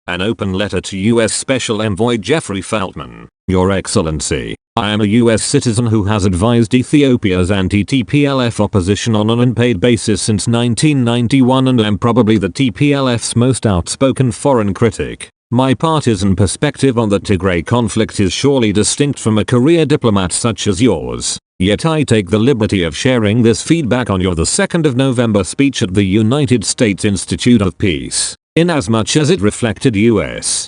An open letter to U.S. Special Envoy Jeffrey Feltman. Your Excellency, I am a U.S. citizen who has advised Ethiopia's anti-TPLF opposition on an unpaid basis since 1991 and am probably the TPLF's most outspoken foreign critic. My partisan perspective on the Tigray conflict is surely distinct from a career diplomat such as yours. Yet I take the liberty of sharing this feedback on your the 2nd of November speech at the United States Institute of Peace, inasmuch as it reflected US,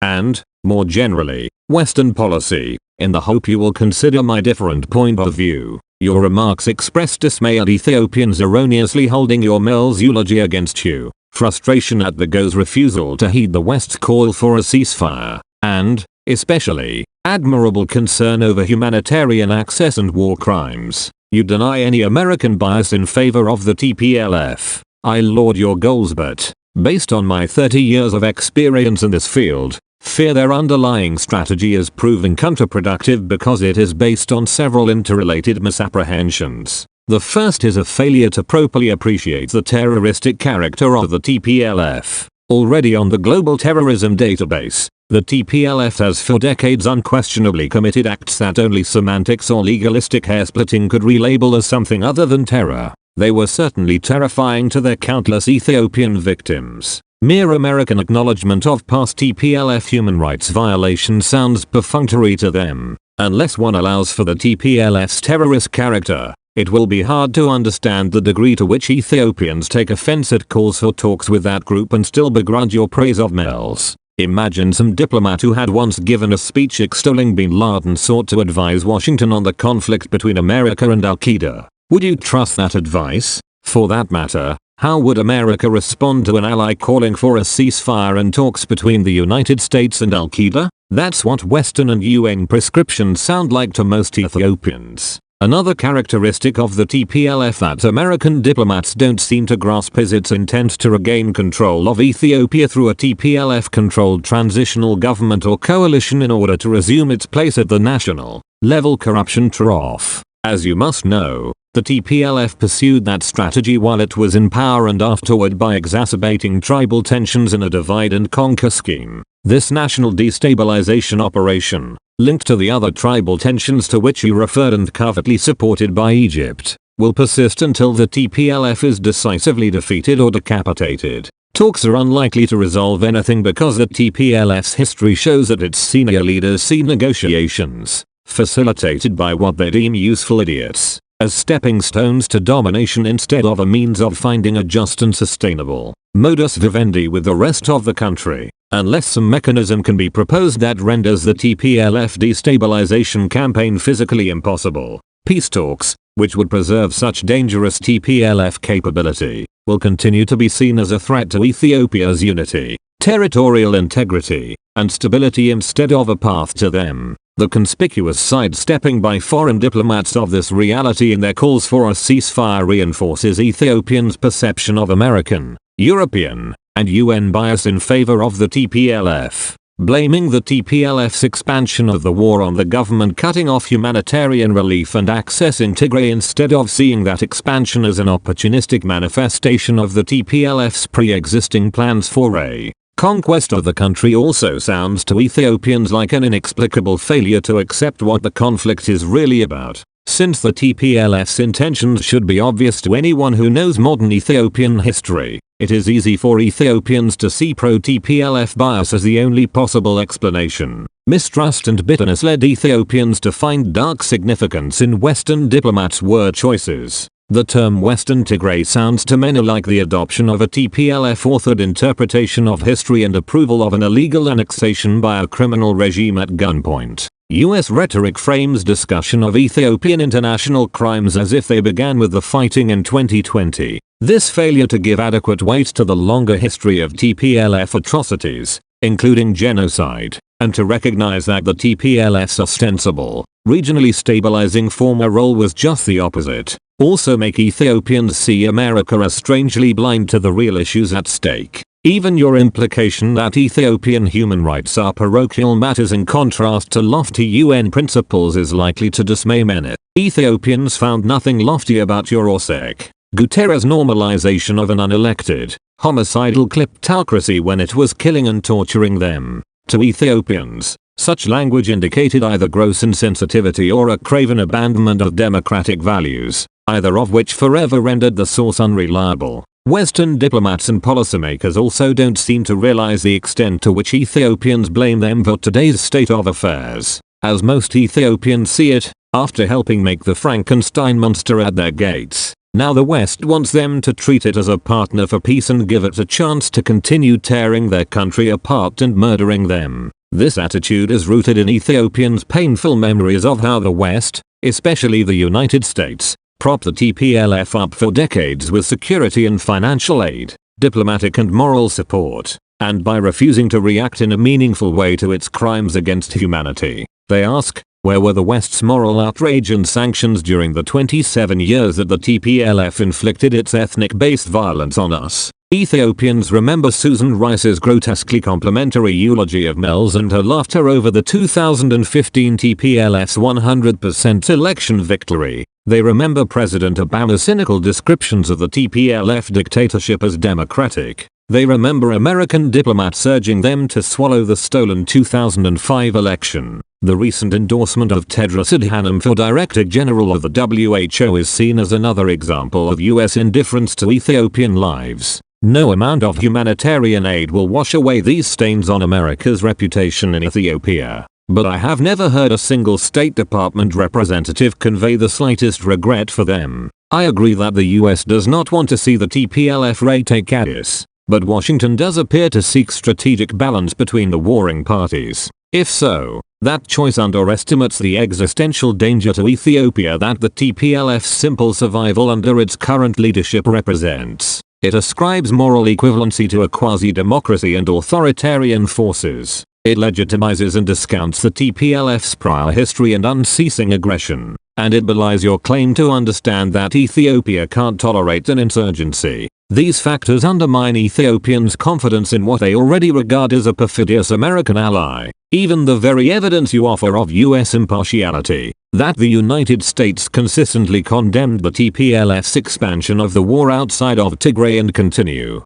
and, more generally, Western policy, in the hope you will consider my different point of view. Your remarks expressed dismay at Ethiopians erroneously holding your Mills eulogy against you, frustration at the GO's refusal to heed the West's call for a ceasefire, and, especially, admirable concern over humanitarian access and war crimes. You deny any American bias in favor of the TPLF. I laud your goals, but, based on my 30 years of experience in this field, fear their underlying strategy is proving counterproductive because it is based on several interrelated misapprehensions. The first is a failure to properly appreciate the terroristic character of the TPLF. Already on the global terrorism database, the TPLF has for decades unquestionably committed acts that only semantics or legalistic hair-splitting could relabel as something other than terror. They were certainly terrifying to their countless Ethiopian victims. Mere American acknowledgement of past TPLF human rights violations sounds perfunctory to them. Unless one allows for the TPLF's terrorist character, it will be hard to understand the degree to which Ethiopians take offense at calls for talks with that group and still begrudge your praise of Mills. Imagine some diplomat who had once given a speech extolling bin Laden sought to advise Washington on the conflict between America and Al-Qaeda. Would you trust that advice? For that matter, how would America respond to an ally calling for a ceasefire and talks between the United States and Al-Qaeda? That's what Western and UN prescriptions sound like to most Ethiopians. Another characteristic of the TPLF that American diplomats don't seem to grasp is its intent to regain control of Ethiopia through a TPLF-controlled transitional government or coalition in order to resume its place at the national level corruption trough. As you must know, the TPLF pursued that strategy while it was in power and afterward by exacerbating tribal tensions in a divide-and-conquer scheme. This national destabilization operation, linked to the other tribal tensions to which you referred and covertly supported by Egypt, will persist until the TPLF is decisively defeated or decapitated. Talks are unlikely to resolve anything because the TPLF's history shows that its senior leaders see negotiations, facilitated by what they deem useful idiots, as stepping stones to domination instead of a means of finding a just and sustainable modus vivendi with the rest of the country. Unless some mechanism can be proposed that renders the TPLF destabilization campaign physically impossible, peace talks, which would preserve such dangerous TPLF capability, will continue to be seen as a threat to Ethiopia's unity, territorial integrity, and stability instead of a path to them. The conspicuous sidestepping by foreign diplomats of this reality in their calls for a ceasefire reinforces Ethiopians' perception of American, European, and UN bias in favor of the TPLF. Blaming the TPLF's expansion of the war on the government cutting off humanitarian relief and access in Tigray instead of seeing that expansion as an opportunistic manifestation of the TPLF's pre-existing plans for a conquest of the country also sounds to Ethiopians like an inexplicable failure to accept what the conflict is really about. Since the TPLF's intentions should be obvious to anyone who knows modern Ethiopian history, it is easy for Ethiopians to see pro-TPLF bias as the only possible explanation. Mistrust and bitterness led Ethiopians to find dark significance in Western diplomats' word choices. The term Western Tigray sounds to many like the adoption of a TPLF-authored interpretation of history and approval of an illegal annexation by a criminal regime at gunpoint. US rhetoric frames discussion of Ethiopian international crimes as if they began with the fighting in 2020. This failure to give adequate weight to the longer history of TPLF atrocities, including genocide, and to recognize that the TPLF's ostensible, regionally stabilizing former role was just the opposite, also make Ethiopians see America as strangely blind to the real issues at stake. Even your implication that Ethiopian human rights are parochial matters in contrast to lofty UN principles is likely to dismay many. Ethiopians found nothing lofty about your OSEC. Guterres' normalization of an unelected, homicidal kleptocracy when it was killing and torturing them. To Ethiopians, such language indicated either gross insensitivity or a craven abandonment of democratic values, either of which forever rendered the source unreliable. Western diplomats and policymakers also don't seem to realize the extent to which Ethiopians blame them for today's state of affairs. As most Ethiopians see it, after helping make the Frankenstein monster at their gates, now the West wants them to treat it as a partner for peace and give it a chance to continue tearing their country apart and murdering them. This attitude is rooted in Ethiopians' painful memories of how the West, especially the United States, propped the TPLF up for decades with security and financial aid, diplomatic and moral support, and by refusing to react in a meaningful way to its crimes against humanity. They ask, where were the West's moral outrage and sanctions during the 27 years that the TPLF inflicted its ethnic-based violence on us? Ethiopians remember Susan Rice's grotesquely complimentary eulogy of Mills and her laughter over the 2015 TPLF's 100% election victory. They remember President Obama's cynical descriptions of the TPLF dictatorship as democratic. They remember American diplomats urging them to swallow the stolen 2005 election. The recent endorsement of Tedros Adhanom for Director General of the WHO is seen as another example of US indifference to Ethiopian lives. No amount of humanitarian aid will wash away these stains on America's reputation in Ethiopia. But I have never heard a single State Department representative convey the slightest regret for them. I agree that the US does not want to see the TPLF retake Addis, but Washington does appear to seek strategic balance between the warring parties. If so, that choice underestimates the existential danger to Ethiopia that the TPLF's simple survival under its current leadership represents. It ascribes moral equivalency to a quasi-democracy and authoritarian forces. It legitimizes and discounts the TPLF's prior history and unceasing aggression. And it belies your claim to understand that Ethiopia can't tolerate an insurgency. These factors undermine Ethiopians' confidence in what they already regard as a perfidious American ally. Even the very evidence you offer of US impartiality, that the United States consistently condemned the TPLF's expansion of the war outside of Tigray and continues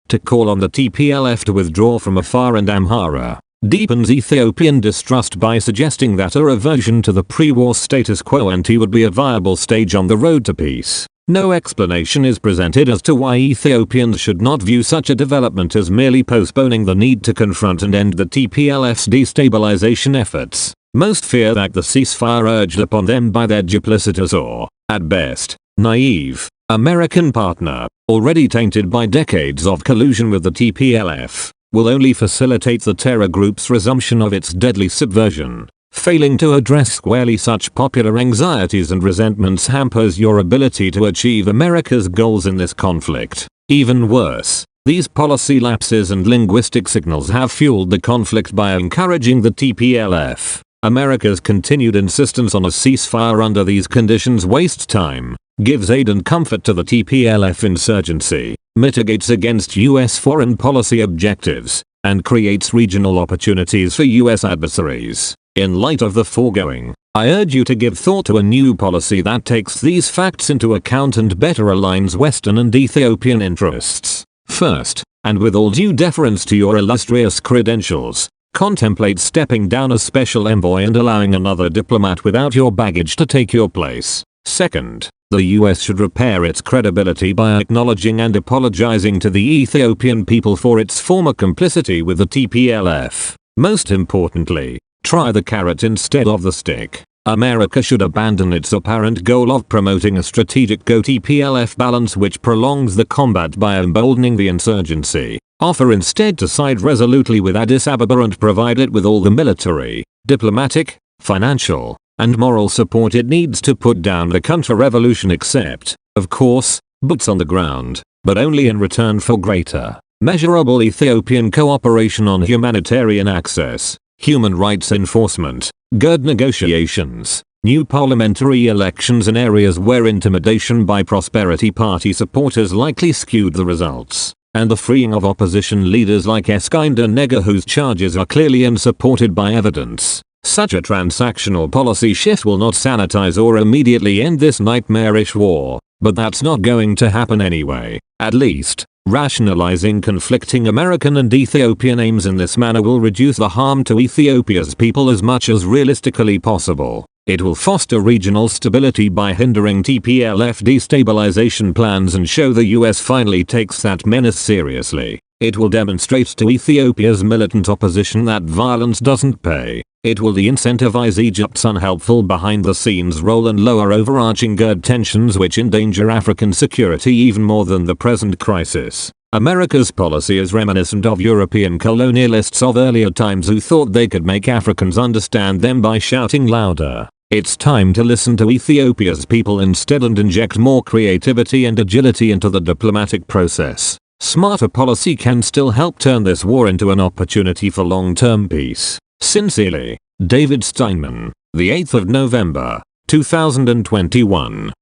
to call on the TPLF to withdraw from Afar and Amhara, deepens Ethiopian distrust by suggesting that a reversion to the pre-war status quo ante would be a viable stage on the road to peace. No explanation is presented as to why Ethiopians should not view such a development as merely postponing the need to confront and end the TPLF's destabilization efforts. Most fear that the ceasefire urged upon them by their duplicitous or, at best, naive, American partner, already tainted by decades of collusion with the TPLF, will only facilitate the terror group's resumption of its deadly subversion. Failing to address squarely such popular anxieties and resentments hampers your ability to achieve America's goals in this conflict. Even worse, these policy lapses and linguistic signals have fueled the conflict by encouraging the TPLF. America's continued insistence on a ceasefire under these conditions wastes time, gives aid and comfort to the TPLF insurgency, mitigates against US foreign policy objectives, and creates regional opportunities for US adversaries. In light of the foregoing, I urge you to give thought to a new policy that takes these facts into account and better aligns Western and Ethiopian interests. First, and with all due deference to your illustrious credentials, contemplate stepping down as special envoy and allowing another diplomat without your baggage to take your place. Second, the US should repair its credibility by acknowledging and apologizing to the Ethiopian people for its former complicity with the TPLF. Most importantly, try the carrot instead of the stick. America should abandon its apparent goal of promoting a strategic go-TPLF balance which prolongs the combat by emboldening the insurgency. Offer instead to side resolutely with Addis Ababa and provide it with all the military, diplomatic, financial, and moral support it needs to put down the counter-revolution except, of course, boots on the ground, but only in return for greater, measurable Ethiopian cooperation on humanitarian access, human rights enforcement, good negotiations, new parliamentary elections in areas where intimidation by Prosperity Party supporters likely skewed the results, and the freeing of opposition leaders like Eskinder Nega whose charges are clearly unsupported by evidence. Such a transactional policy shift will not sanitize or immediately end this nightmarish war, but that's not going to happen anyway. At least, rationalizing conflicting American and Ethiopian aims in this manner will reduce the harm to Ethiopia's people as much as realistically possible. It will foster regional stability by hindering TPLF destabilization plans and show the US finally takes that menace seriously. It will demonstrate to Ethiopia's militant opposition that violence doesn't pay. It will de-incentivize Egypt's unhelpful behind-the-scenes role and lower overarching GERD tensions which endanger African security even more than the present crisis. America's policy is reminiscent of European colonialists of earlier times who thought they could make Africans understand them by shouting louder. It's time to listen to Ethiopia's people instead and inject more creativity and agility into the diplomatic process. Smarter policy can still help turn this war into an opportunity for long-term peace. Sincerely, David Steinman, the 8th of November, 2021.